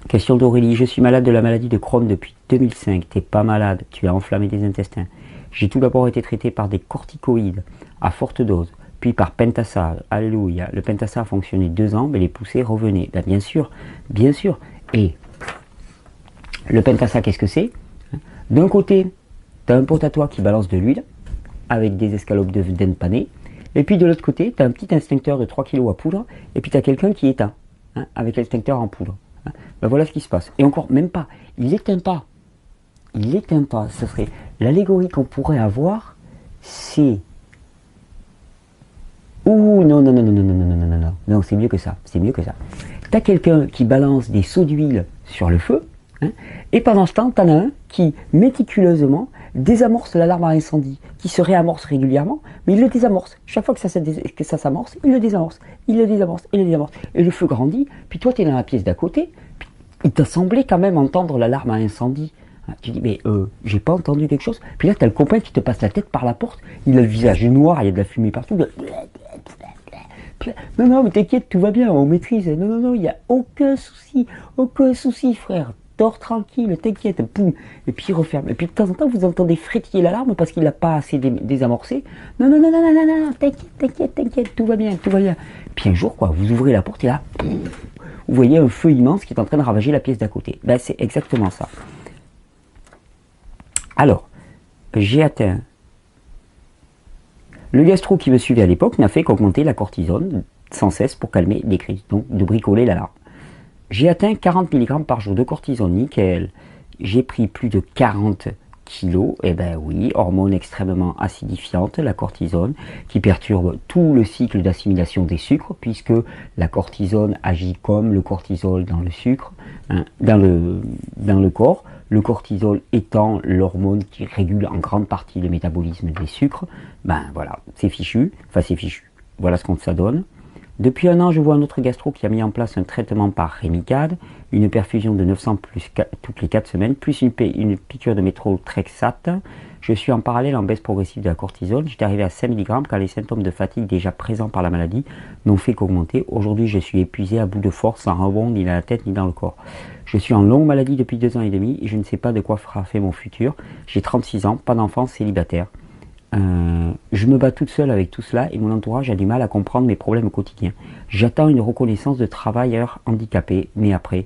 Question d'Aurélie. Je suis malade de la maladie de Crohn depuis 2005. T'es pas malade, tu as enflammé des intestins. J'ai tout d'abord été traité par des corticoïdes à forte dose, puis par Pentasa. Alléluia. Le Pentasa a fonctionné 2 ans, mais les poussées revenaient. Ben, bien sûr, bien sûr. Et le Pentasa, qu'est-ce que c'est? D'un côté, tu as un pote à toi qui balance de l'huile avec des escalopes de dinde panée. Et puis de l'autre côté, tu as un petit instincteur de 3 kg à poudre. Et puis tu as quelqu'un qui éteint avec l'extincteur en poudre. Ben voilà ce qui se passe. Et encore, même pas. Il n'éteint pas. Il n'éteint pas. Ce serait l'allégorie qu'on pourrait avoir, c'est... Ouh, non, non, non, non, non, non, non, non, non, non. Non, c'est mieux que ça. C'est mieux que ça. Tu as quelqu'un qui balance des seaux d'huile sur le feu. Et pendant ce temps, tu en as un qui, méticuleusement, désamorce l'alarme à incendie, qui se réamorce régulièrement, mais il le désamorce. Chaque fois que ça s'amorce, il le désamorce, il le désamorce, il le désamorce. Et le feu grandit, puis toi, tu es dans la pièce d'à côté, puis il t'a semblé quand même entendre l'alarme à incendie. Tu dis, mais j'ai pas entendu quelque chose. Puis là, tu as le copain qui te passe la tête par la porte, il a le visage noir, il y a de la fumée partout. Non, non, mais t'inquiète, tout va bien, on maîtrise. Non, non, non, il n'y a aucun souci, frère. Dors tranquille, t'inquiète, boum, et puis il referme. Et puis de temps en temps, vous entendez frétiller l'alarme parce qu'il n'a pas assez désamorcé. Non, non, non, non, non, non, non, t'inquiète, tout va bien, tout va bien. Puis un jour, quoi, vous ouvrez la porte et là, boum, vous voyez un feu immense qui est en train de ravager la pièce d'à côté. Ben, c'est exactement ça. Alors, j'ai atteint... Le gastro qui me suivait à l'époque n'a fait qu'augmenter la cortisone sans cesse pour calmer les crises, donc de bricoler l'alarme. J'ai atteint 40 mg par jour de cortisone, nickel. J'ai pris plus de 40 kilos, et ben oui, hormone extrêmement acidifiante, la cortisone, qui perturbe tout le cycle d'assimilation des sucres, puisque la cortisone agit comme le cortisol dans le sucre, dans le corps. Le cortisol étant l'hormone qui régule en grande partie le métabolisme des sucres. Ben voilà, c'est fichu, enfin c'est fichu. Voilà ce qu'on ça donne. Depuis 1 an, je vois un autre gastro qui a mis en place un traitement par Rémicade, une perfusion de 900 plus toutes les 4 semaines, plus une piqûre de méthotrexate. Je suis en parallèle en baisse progressive de la cortisone. J'étais arrivé à 5 mg quand les symptômes de fatigue déjà présents par la maladie n'ont fait qu'augmenter. Aujourd'hui, je suis épuisé à bout de force, sans rebond ni dans la tête ni dans le corps. Je suis en longue maladie depuis 2 ans et demi et je ne sais pas de quoi fera fait mon futur. J'ai 36 ans, pas d'enfant, célibataire. Je me bats toute seule avec tout cela et mon entourage a du mal à comprendre mes problèmes quotidiens. J'attends une reconnaissance de travailleur handicapé, mais après,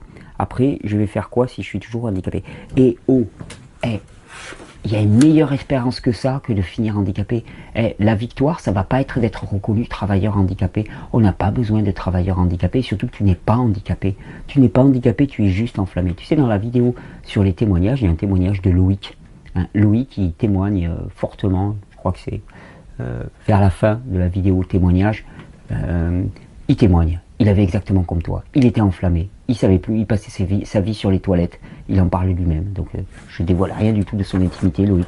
je vais faire quoi si je suis toujours handicapé? Et il y a une meilleure espérance que ça, que de finir handicapé. La victoire, ça va pas être d'être reconnu travailleur handicapé. On n'a pas besoin de travailleur handicapé, surtout que tu n'es pas handicapé. Tu n'es pas handicapé, tu es juste enflammé. Tu sais, dans la vidéo sur les témoignages, il y a un témoignage de Loïc. Loïc qui témoigne fortement, je crois que c'est vers la fin de la vidéo témoignage, il témoigne. Il avait exactement comme toi. Il était enflammé. Il savait plus. Il passait sa vie sur les toilettes. Il en parlait lui-même. Donc je dévoile rien du tout de son intimité, Loïc.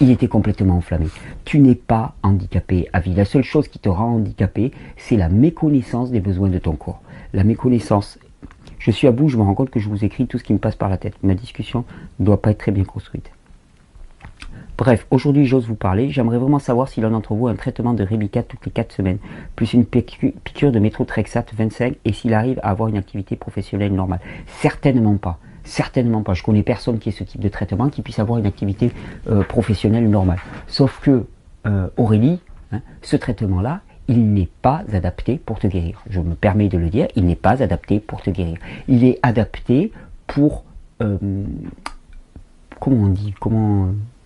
Il était complètement enflammé. Tu n'es pas handicapé à vie. La seule chose qui te rend handicapé, c'est la méconnaissance des besoins de ton corps. La méconnaissance. Je suis à bout, je me rends compte que je vous écris tout ce qui me passe par la tête. Ma discussion ne doit pas être très bien construite. Bref, aujourd'hui j'ose vous parler. J'aimerais vraiment savoir si l'un d'entre vous a un traitement de Rémicade toutes les 4 semaines, plus une piqûre de méthotrexate 25, et s'il arrive à avoir une activité professionnelle normale. Certainement pas. Certainement pas. Je connais personne qui ait ce type de traitement qui puisse avoir une activité professionnelle normale. Sauf que, Aurélie, ce traitement-là, il n'est pas adapté pour te guérir. Je me permets de le dire, il n'est pas adapté pour te guérir. Il est adapté pour... comment on dit,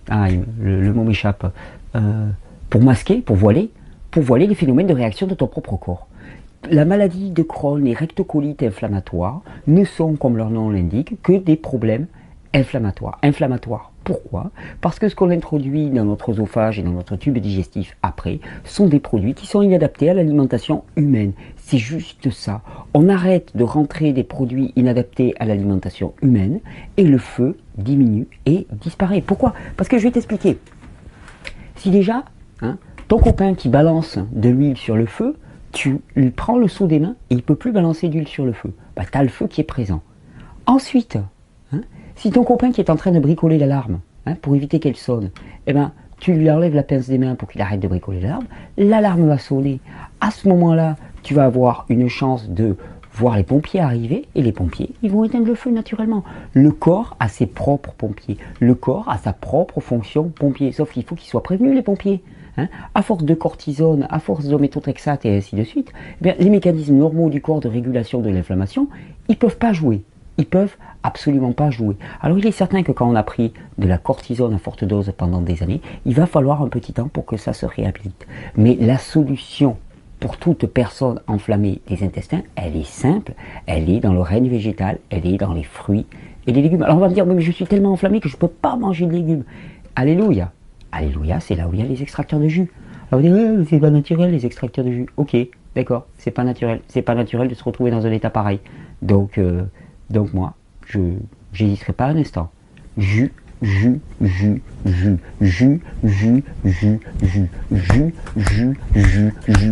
le mot m'échappe. Pour masquer, pour voiler les phénomènes de réaction de ton propre corps. La maladie de Crohn et rectocolites inflammatoires ne sont, comme leur nom l'indique, que des problèmes inflammatoires. Inflammatoires. Pourquoi? Parce que ce qu'on introduit dans notre œsophage et dans notre tube digestif après sont des produits qui sont inadaptés à l'alimentation humaine. C'est juste ça. On arrête de rentrer des produits inadaptés à l'alimentation humaine et le feu diminue et disparaît. Pourquoi? Parce que je vais t'expliquer. Si déjà, ton copain qui balance de l'huile sur le feu, tu lui prends le seau des mains et il ne peut plus balancer d'huile sur le feu. Bah, tu as le feu qui est présent. Ensuite, si ton copain qui est en train de bricoler l'alarme, pour éviter qu'elle sonne, eh ben, tu lui enlèves la pince des mains pour qu'il arrête de bricoler l'alarme va sonner. À ce moment-là, tu vas avoir une chance de voir les pompiers arriver, et les pompiers, ils vont éteindre le feu naturellement. Le corps a ses propres pompiers. Le corps a sa propre fonction pompier. Sauf qu'il faut qu'ils soient prévenus, les pompiers. Hein, à force de cortisone, à force de méthotrexate et ainsi de suite, eh bien, les mécanismes normaux du corps de régulation de l'inflammation, ils ne peuvent pas jouer. Ils peuvent absolument pas jouer. Alors il est certain que quand on a pris de la cortisone à forte dose pendant des années, il va falloir un petit temps pour que ça se réhabilite. Mais la solution pour toute personne enflammée des intestins, elle est simple, elle est dans le règne végétal, elle est dans les fruits et les légumes. Alors on va me dire, mais je suis tellement enflammé que je ne peux pas manger de légumes. Alléluia. Alléluia, c'est là où il y a les extracteurs de jus. Alors vous dites, c'est pas naturel les extracteurs de jus. Ok, d'accord, c'est pas naturel. C'est pas naturel de se retrouver dans un état pareil. Donc moi, je n'hésiterai pas un instant. Jus.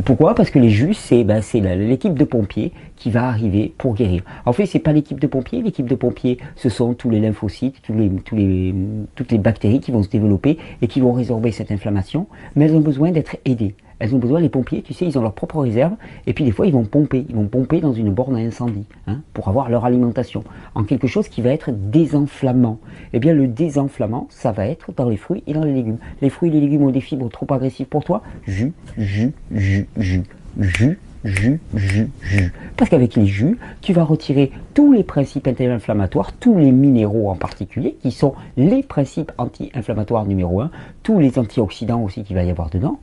Pourquoi? Parce que les jus, c'est l'équipe de pompiers qui va arriver pour guérir. En fait, c'est pas l'équipe de pompiers. L'équipe de pompiers, ce sont tous les lymphocytes, toutes les bactéries qui vont se développer et qui vont résorber cette inflammation, mais elles ont besoin d'être aidées. Elles ont besoin, les pompiers, tu sais, ils ont leur propre réserve, et puis des fois ils vont pomper dans une borne à incendie, hein, pour avoir leur alimentation, en quelque chose qui va être désenflammant. Eh bien le désenflammant, ça va être dans les fruits et dans les légumes. Les fruits et les légumes ont des fibres trop agressives pour toi, jus. Parce qu'avec les jus, tu vas retirer tous les principes anti-inflammatoires, tous les minéraux en particulier, qui sont les principes anti-inflammatoires numéro 1, tous les antioxydants aussi qu'il va y avoir dedans.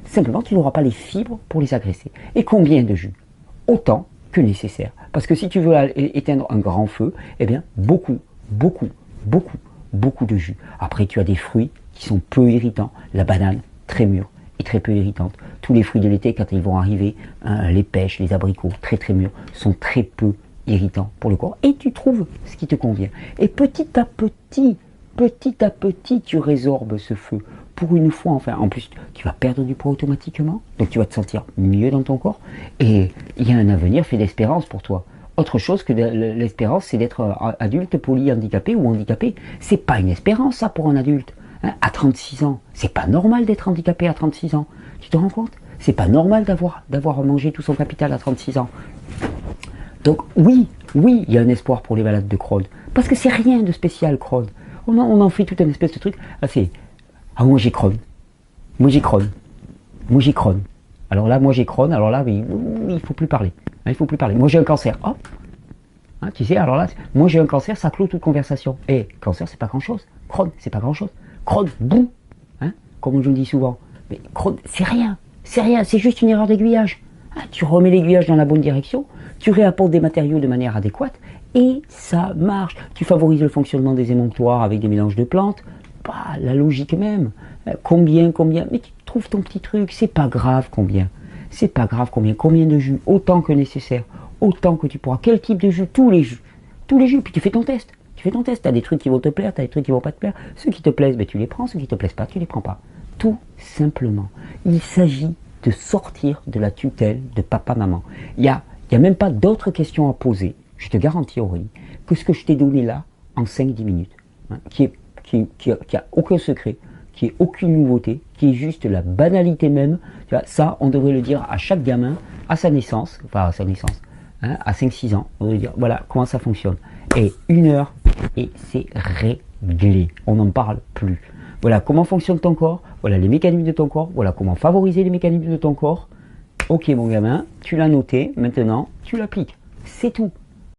Simplement, tu n'auras pas les fibres pour les agresser. Et combien de jus? Autant que nécessaire. Parce que si tu veux éteindre un grand feu, eh bien, beaucoup de jus. Après, tu as des fruits qui sont peu irritants. La banane, très mûre et très peu irritante. Tous les fruits de l'été, quand ils vont arriver, hein, les pêches, les abricots, très très mûrs, sont très peu irritants pour le corps. Et tu trouves ce qui te convient. Et petit à petit, tu résorbes ce feu. Pour une fois, enfin, en plus, tu vas perdre du poids automatiquement, donc tu vas te sentir mieux dans ton corps, et il y a un avenir fait d'espérance pour toi. Autre chose que l'espérance, c'est d'être adulte polyhandicapé ou handicapé. C'est pas une espérance, ça, pour un adulte. Hein, à 36 ans, c'est pas normal d'être handicapé à 36 ans. Tu te rends compte? C'est pas normal d'avoir mangé tout son capital à 36 ans. Donc oui, il y a un espoir pour les malades de Crohn, parce que c'est rien de spécial, Crohn. On en fait tout un espèce de truc. Moi j'ai Crohn. Alors là, il faut plus parler. Il faut plus parler. Moi j'ai un cancer. Hop. Hein, tu sais, alors là, moi j'ai un cancer, ça clôt toute conversation. Et cancer, c'est pas grand chose. Crohn, c'est pas grand chose. Crohn, boum. Hein, comme je le dis souvent. Mais Crohn, c'est rien. C'est juste une erreur d'aiguillage. Hein, tu remets l'aiguillage dans la bonne direction, tu réapportes des matériaux de manière adéquate, et ça marche. Tu favorises le fonctionnement des émonctoires avec des mélanges de plantes. La logique même. Combien, mais tu trouves ton petit truc, c'est pas grave combien. Combien de jus, autant que nécessaire, autant que tu pourras. Quel type de jus? Tous les jus, puis tu fais ton test. T'as des trucs qui vont te plaire, t'as des trucs qui vont pas te plaire. Ceux qui te plaisent, tu les prends, ceux qui te plaisent pas, tu les prends pas. Tout simplement. Il s'agit de sortir de la tutelle de papa-maman. Il y a même pas d'autres questions à poser, je te garantis Aurélie, que ce que je t'ai donné là en 5-10 minutes, hein, qui a aucun secret, qui est aucune nouveauté, qui est juste la banalité même. Tu vois, ça, on devrait le dire à chaque gamin, à sa naissance, hein, à 5-6 ans, on devrait dire, voilà comment ça fonctionne. Et 1 heure, et c'est réglé. On n'en parle plus. Voilà comment fonctionne ton corps, voilà les mécanismes de ton corps, voilà comment favoriser les mécanismes de ton corps. Ok mon gamin, tu l'as noté, maintenant tu l'appliques. C'est tout.